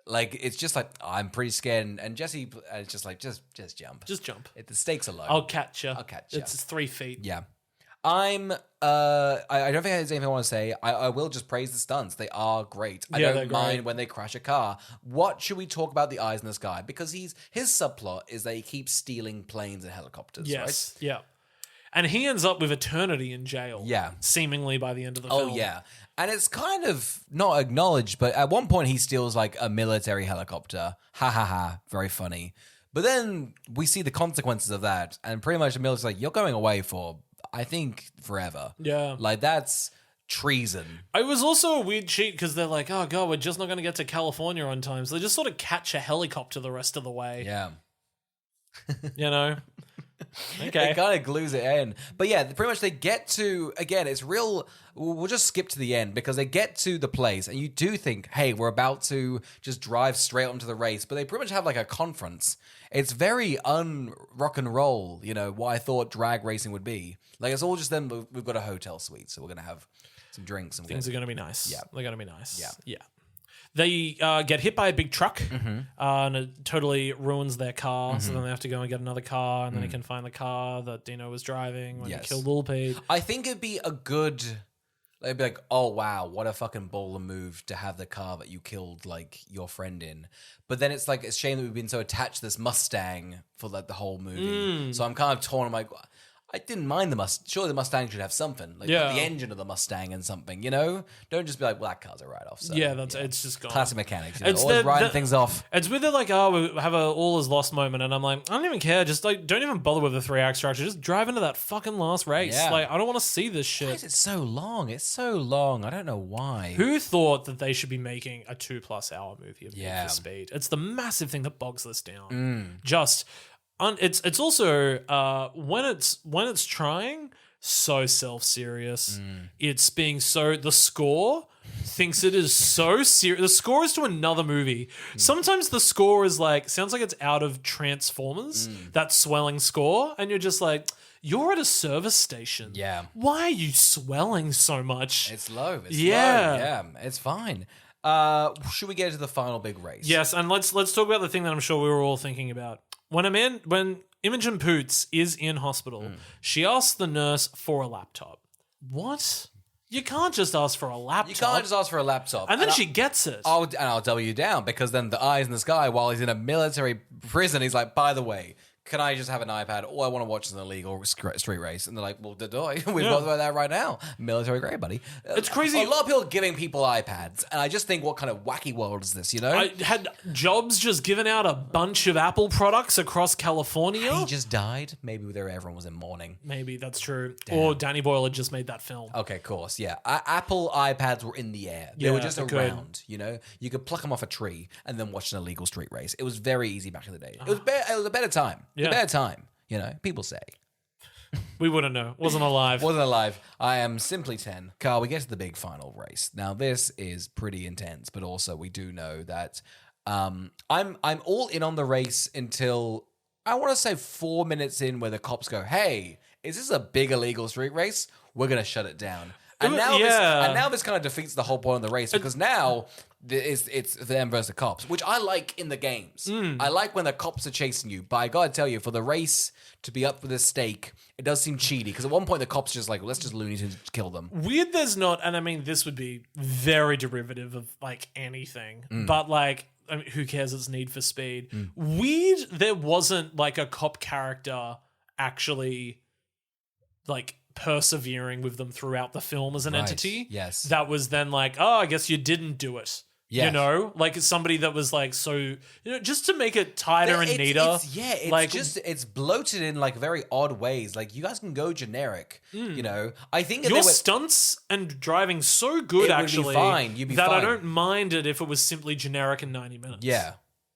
like it's just like, oh, I'm pretty scared. And Jesse is just like, just jump, Just jump. The stakes are low. I'll catch you. It's 3 feet. Yeah. I don't think there's anything I want to say. I will just praise the stunts. They are great. I don't mind when they crash a car. What should we talk about the eyes in the sky? Because his subplot is that he keeps stealing planes and helicopters, Yes. right? Yeah. And he ends up with eternity in jail. Yeah. Seemingly by the end of the Oh, film. yeah. And it's kind of not acknowledged, but at one point he steals like a military helicopter. Ha ha ha. Very funny. But then we see the consequences of that. And pretty much the military's like, you're going away for, I think, forever. Yeah. Like, that's treason. It was also a weird cheat because they're like, oh, God, we're just not going to get to California on time. So they just sort of catch a helicopter the rest of the way. Yeah. You know? Okay. It kind of glues it in. But yeah, pretty much they get to, again, it's real. We'll just skip to the end because they get to the place and you do think, hey, we're about to just drive straight onto the race. But they pretty much have like a conference. It's very rock and roll, you know, what I thought drag racing would be. Like, it's all just them. We've got a hotel suite, so we're going to have some drinks. And Things are going to be nice. Yeah. They're going to be nice. Yeah. Yeah. They get hit by a big truck and it totally ruins their car. So then they have to go and get another car and then he can find the car that Dino was driving when he killed Lil Pete. I think it'd be a good... They'd be like, oh, wow, what a fucking baller move to have the car that you killed, like, your friend in. But then it's like, it's a shame that we've been so attached to this Mustang for, like, the whole movie. So I'm kind of torn. I'm like, I didn't mind the Mustang. Surely the Mustang should have something. Like, Yeah. the engine of the Mustang and something, you know? Don't just be like, well, that car's a write-off. So, Yeah, it's just gone. classic mechanics. You know? It's Always the- riding the- things off. It's weird. They're like, oh, we have a all is lost moment, and I'm like, I don't even care. Just like, don't even bother with the 3-act structure. Just drive into that fucking last race. Yeah. Like, I don't want to see this Why shit. is it so long? It's so long. I don't know why. Who thought that they should be making a 2+ hour movie of Need Yeah. for Speed? It's the massive thing that bogs this down. Just, it's also when it's trying so self-serious. It's being so the score thinks it is so serious. The score is to another movie. Sometimes the score is like sounds like it's out of Transformers. That swelling score, and you're just like, you're at a service station. Yeah. Why are you swelling so much? It's low. It's Yeah. low. Yeah, it's fine. Should we get to the final big race? Yes, and let's talk about the thing that I'm sure we were all thinking about. When Imogen Poots is in hospital, she asks the nurse for a laptop. What? You can't just ask for a laptop. You can't just ask for a laptop. and then she gets it. I'll double you down because then the eyes in the sky while he's in a military prison, he's like, by the way, can I just have an iPad? All I want to watch is an illegal street race. And they're like, well, we've got that right now. Military grade, buddy. It's crazy. A lot of people are giving people iPads. And I just think, what kind of wacky world is this, you know? I had Jobs just given out a bunch of Apple products across California. He just died. Maybe everyone was in mourning. Maybe that's true. Or Danny Boyle had just made that film. Okay, of course, yeah. Apple iPads were in the air. They were just they could. around, you know? You could pluck them off a tree and then watch an illegal street race. It was very easy back in the day. It was a better time. Yeah. A better time, you know? People say. We wouldn't know. Wasn't alive. Wasn't alive. I am simply 10. Carl, we get to the big final race. Now, this is pretty intense, but also we do know that I'm all in on the race until, I want to say 4 minutes in where the cops go, hey, is this a big illegal street race? We're going to shut it down. And now this kind of defeats the whole point of the race because now it's them versus the cops, which I like in the games. I like when the cops are chasing you. But I gotta tell you, for the race to be up for the stake, it does seem cheaty because at one point the cops are just like, let's just Looney Tunes kill them. Weird there's not, and I mean, this would be very derivative of like anything, but like, I mean, who cares? It's Need for Speed. Weird there wasn't like a cop character actually like persevering with them throughout the film as an entity. Yes. That was then like, oh, I guess you didn't do it. Yes. You know, like somebody that was like so, you know, just to make it tighter and neater. It's bloated in like very odd ways. Like you guys can go generic, you know. I think if your they were, stunts and driving so good It would be actually fine. You'd be that I fine. don't mind it if it was simply generic in 90 minutes. yeah.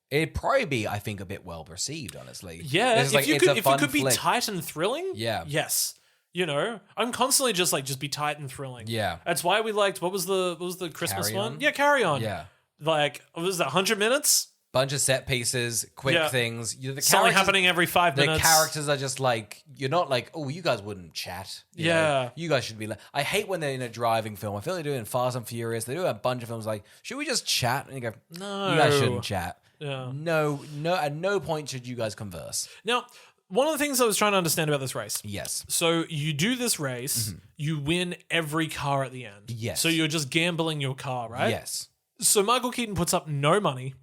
It'd probably be, I think, a bit well received, honestly. Yeah, It's like, it's a if it fun could be flick. tight and thrilling, Yeah. yes. You know, I'm constantly just like, just be tight and thrilling. Yeah. That's why we liked, what was the Christmas Carry one? On? Yeah, Carry On. Yeah. Like, what was that, 100 minutes? Bunch of set pieces, quick Yeah. things. The Something characters- happening every 5 The minutes. characters are just like, you're not like, oh, you guys wouldn't chat. You know? Yeah. You guys should be like, I hate when they're in a driving film. I feel like they do it in Fast and Furious. They do a bunch of films like, should we just chat? And you go, No. you guys shouldn't chat. Yeah. No, at no point should you guys converse. Now, one of the things I was trying to understand about this race. Yes. So you do this race, you win every car at the end. Yes. So you're just gambling your car, right? Yes. So Michael Keaton puts up no money.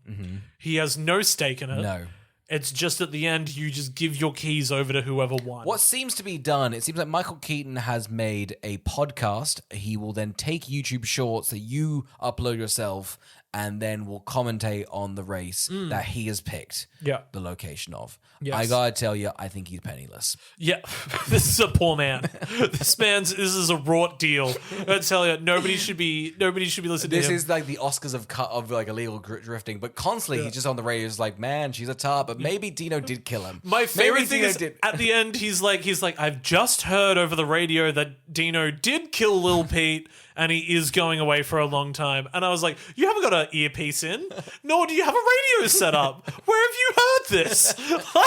He has no stake in it. No. It's just at the end, you just give your keys over to whoever won. What seems to be done, it seems like Michael Keaton has made a podcast. He will then take YouTube shorts that you upload yourself and then will commentate on the race that he has picked the location of. Yes. I gotta tell you, I think he's penniless. Yeah, this is a poor man. This is a wrought deal. I tell you, nobody should be listening to This him. is like the Oscars of like illegal drifting, but constantly he's just on the radio. He's like, man, she's a tar, but maybe Dino did kill him. My favorite Maybe thing Dino is did. at the end, he's like, I've just heard over the radio that Dino did kill Lil Pete, and he is going away for a long time. And I was like, you haven't got an earpiece in, nor do you have a radio set up. Where have you heard this?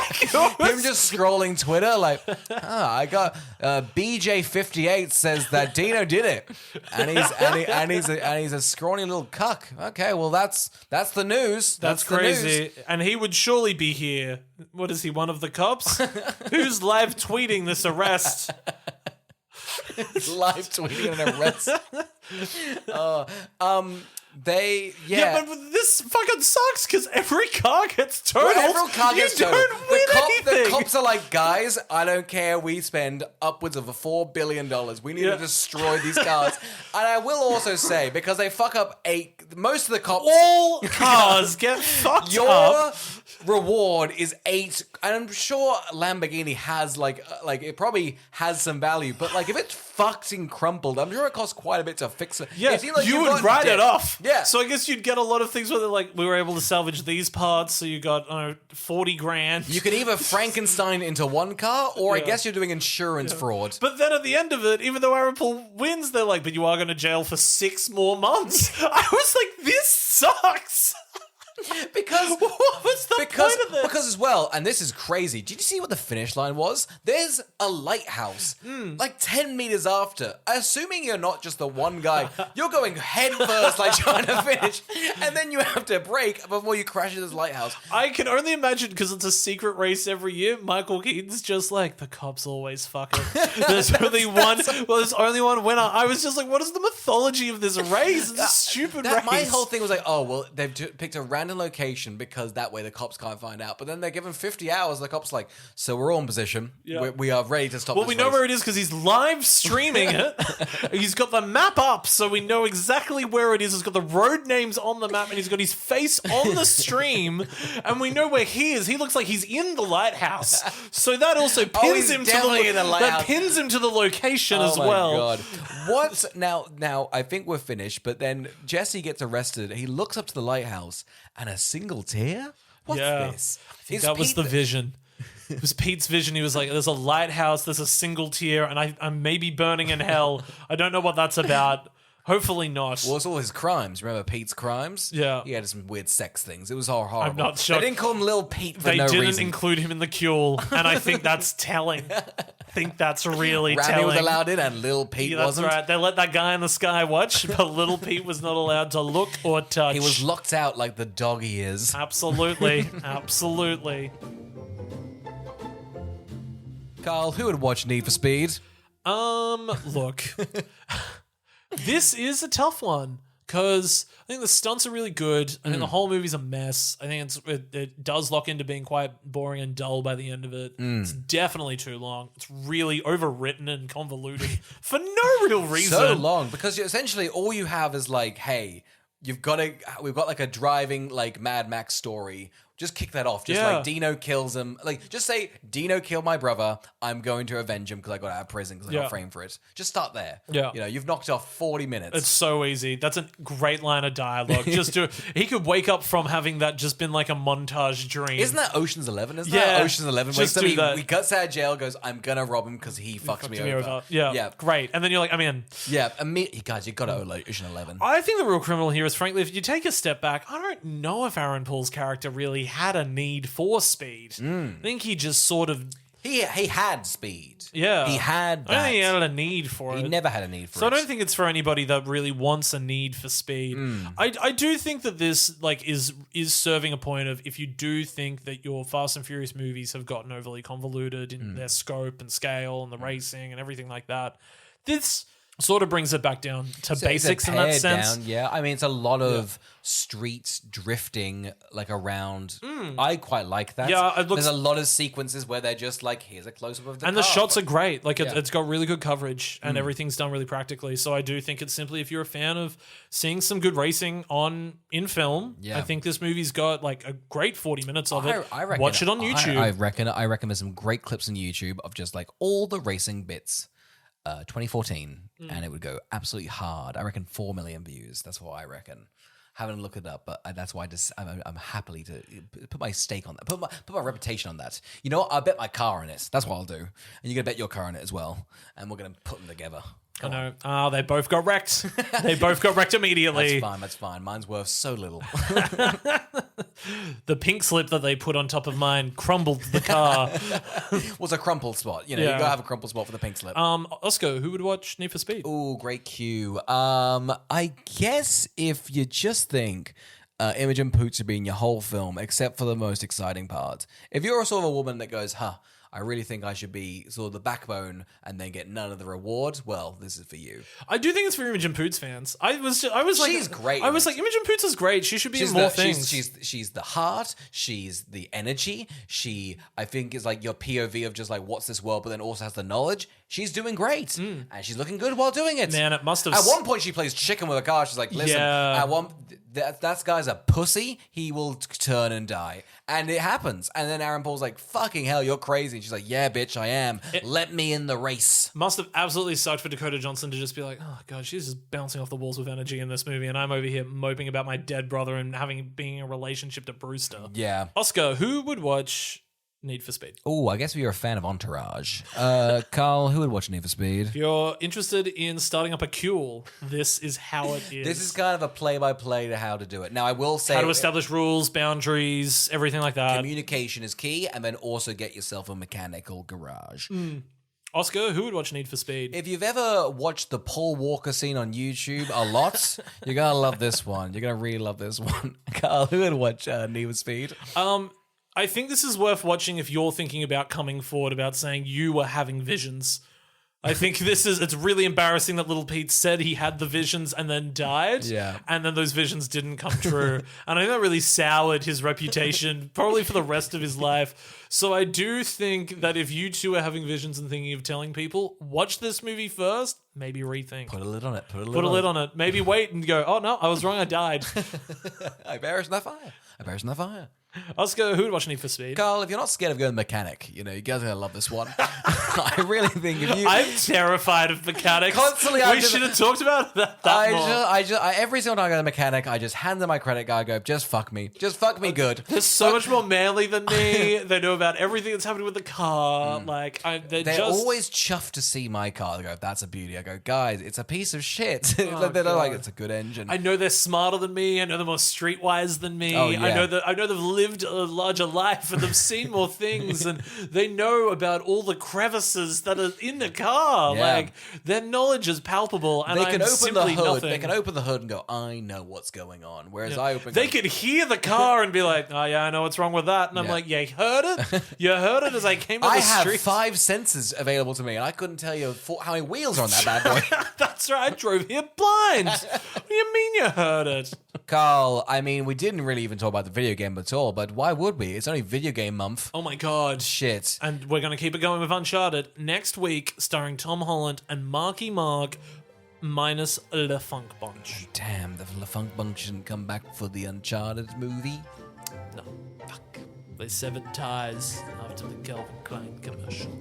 Him just scrolling Twitter, like, I got BJ58 says that Dino did it, and he's a scrawny little cuck. Okay, well that's the news. That's the crazy. news. And he would surely be here. What is he, one of the cops? Who's live tweeting this arrest? Live tweeting an arrest. Yeah, but this fucking sucks because every car gets totaled. Every car gets you totaled. don't win anything. The cops are like, guys, I don't care. We spend upwards of $4 billion. We need to destroy these cars. And I will also say, because they fuck up most of the cops. All cars get fucked up. Your reward is 8, and I'm sure Lamborghini has like it probably has some value, but like if it's fucked and crumpled, I'm sure it costs quite a bit to fix it. Yeah, It seems like you you've would gotten write debt. it off. Yeah. So I guess you'd get a lot of things where they're like, we were able to salvage these parts, so you got 40 grand. You can either Frankenstein into one car, or I guess you're doing insurance fraud. But then at the end of it, even though Aaron Paul wins, they're like, but you are going to jail for 6 more months. I was like, this sucks. Because What was the point of this? Because as well, and this is crazy. Did you see what the finish line was? There's a lighthouse like 10 meters after. Assuming you're not just the one guy, you're going head first, like trying to finish, and then you have to brake before you crash into this lighthouse. I can only imagine, because it's a secret race every year, Michael Keaton's just like, the cops always fuck it. There's only one winner. I was just like, what is the mythology of this race? It's a stupid race. My whole thing was like, oh, well, they've picked a random location because that way the cops can't find out. But then they're given 50 hours. The cops like, so we're all in position. Yeah. We are ready to stop Well, this we know race. where it is because he's live streaming it. He's got the map up, so we know exactly where it is. He's got the road names on the map, and he's got his face on the stream, and we know where he is. He looks like he's in the lighthouse, so that also pins he's him to definitely in the lighthouse. that pins him to the location as Oh my well. God. What now I think we're finished, but then Jesse gets arrested. He looks up to the lighthouse and a single tear? What's this? Is That was Pete the vision. It was Pete's vision. He was like, there's a lighthouse, there's a single tear, and I'm maybe burning in hell. I don't know what that's about. Hopefully not. Well, it's all his crimes. Remember Pete's crimes? Yeah. He had some weird sex things. It was all horrible. I'm not sure. They didn't call him Lil Pete for They no didn't reason. include him in the queue, and I think that's telling. I think that's really Rami telling. was allowed in and Lil Pete Yeah, that's wasn't. right. They let that guy in the sky watch, but little Pete was not allowed to look or touch. He was locked out like the dog he is. Absolutely. Absolutely. Carl, who would watch Need for Speed? Look. This is a tough one because I think the stunts are really good. I think the whole movie's a mess. I think it does lock into being quite boring and dull by the end of it. It's definitely too long. It's really overwritten and convoluted for no real reason. So long because essentially all you have is like, hey, we've got like a driving like Mad Max story. Just kick that off. Just like Dino kills him. Like just say Dino killed my brother. I'm going to avenge him because I got out of prison because I got framed for it. Just start there. Yeah. You know, you've knocked off 40 minutes. It's so easy. That's a great line of dialogue. Just he could wake up from having that just been like a montage dream. Isn't that Ocean's 11? Isn't Yeah. that Ocean's 11? Just When do that. he gets out of jail, goes, I'm gonna rob him because he fucked me over. Yeah. Yeah. Great. And then you're like, I'm in. Yeah. Guys, you got to owe Ocean 11. I think the real criminal here is, frankly, if you take a step back, I don't know if Aaron Paul's character really had a need for speed. I think he just sort of... He had speed. Yeah. He had that. I don't think he had a need for it. He never had a need for So it. I don't think it's for anybody that really wants a need for speed. I do think that this like is serving a point of, if you do think that your Fast and Furious movies have gotten overly convoluted in their scope and scale and the racing and everything like that, this sort of brings it back down to So basics it's a in that pared sense. down, yeah. I mean, it's a lot of streets drifting like around. I quite like that. Yeah, it looks- There's a lot of sequences where they're just like, here's a close up of the And car. the shots are great. Like, Yeah. it's got really good coverage and everything's done really practically. So I do think it's simply, if you're a fan of seeing some good racing in film, Yeah. I think this movie's got like a great 40 minutes of it. I reckon, Watch it on YouTube. I reckon there's some great clips on YouTube of just like all the racing bits. 2014, and it would go absolutely hard. I reckon 4 million views. That's what I reckon. Haven't looked it up, but that's why I'm happily to put my stake on that. Put my reputation on that. You know what? I'll bet my car on it. That's what I'll do. And you're gonna bet your car on it as well. And we're gonna put them together. I know. Oh, they both got wrecked. They both got wrecked immediately. That's fine. Mine's worth so little. The pink slip that they put on top of mine crumbled the car. What's a crumple spot? You know, Yeah. you gotta have a crumple spot for the pink slip. Oscar, who would watch Need for Speed? Oh, great cue. I guess if you just think Imogen Poots are being your whole film, except for the most exciting part. If you're a sort of a woman that goes, I really think I should be sort of the backbone and then get none of the reward, well, this is for you. I do think it's for Imogen Poots fans. I was like, She's great I in was it. like, Imogen Poots is great. She should be in more things. She's the heart. She's the energy. I think, is like your POV of just like, what's this world, but then also has the knowledge. She's doing great. And she's looking good while doing it. Man, it must have... At one point, she plays chicken with a car. She's like, listen, Yeah. that guy's a pussy. He will turn and die. And it happens. And then Aaron Paul's like, fucking hell, you're crazy. And she's like, yeah, bitch, I am. Let me in the race. Must have absolutely sucked for Dakota Johnson to just be like, oh god, she's just bouncing off the walls with energy in this movie, and I'm over here moping about my dead brother and being in a relationship to Brewster. Yeah. Oscar, who would watch Need for Speed? Oh, I guess if you're a fan of Entourage. Carl, who would watch Need for Speed? If you're interested in starting up a Kuel, this is how it is. This is kind of a play-by-play to how to do it. Now, I will say... how to establish rules, boundaries, everything like that. communication is key, and then also get yourself a mechanical garage. Oscar, who would watch Need for Speed? If you've ever watched the Paul Walker scene on YouTube a lot, you're going to love this one. You're going to really love this one. Carl, who would watch Need for Speed? I think this is worth watching if you're thinking about coming forward about saying you were having visions. I think it's really embarrassing that little Pete said he had the visions and then died. Yeah. And then those visions didn't come true. And I think that really soured his reputation, probably for the rest of his life. So I do think that if you two are having visions and thinking of telling people, watch this movie first, maybe rethink. Put a lid on it. Put a lid on it. Maybe wait and go, oh no, I was wrong, I died. I perish in that fire. Oscar, who would watch Need for Speed? Carl, if you're not scared of going mechanic, you guys are going to love this one. I really think if you... I'm terrified of mechanics. Constantly, we should have talked about that more. Every single time I go to the mechanic, I just hand them my credit card, go, just fuck me. Just fuck me good. They're so much more manly than me. They know about everything that's happening with the car. They're just always chuffed to see my car. They go, that's a beauty. I go, guys, it's a piece of shit. They're God. like, it's a good engine. I know they're smarter than me. I know they're more streetwise than me. Oh, yeah. I know they've lived a larger life and they've seen more things and they know about all the crevices that are in the car. Yeah. Like, their knowledge is palpable and they can I'm open the simply hood. nothing. They can open the hood and go, I know what's going on. Whereas They could hear the car and be like, oh yeah, I know what's wrong with that. And I'm Yeah. like, you heard it? You heard it as I came to the I have street. 5 senses available to me, and I couldn't tell you how many wheels are on that bad boy. That's right, I drove here blind. What do you mean you heard it? Carl, I mean, we didn't really even talk about the video game at all, but why would we? It's only video game month. Oh my god. Shit. And we're going to keep it going with Uncharted next week, starring Tom Holland and Marky Mark, minus Le Funk Bunch. Damn, the Funk Bunch didn't come back for the Uncharted movie. No, fuck. They severed ties after the Calvin Klein commercial.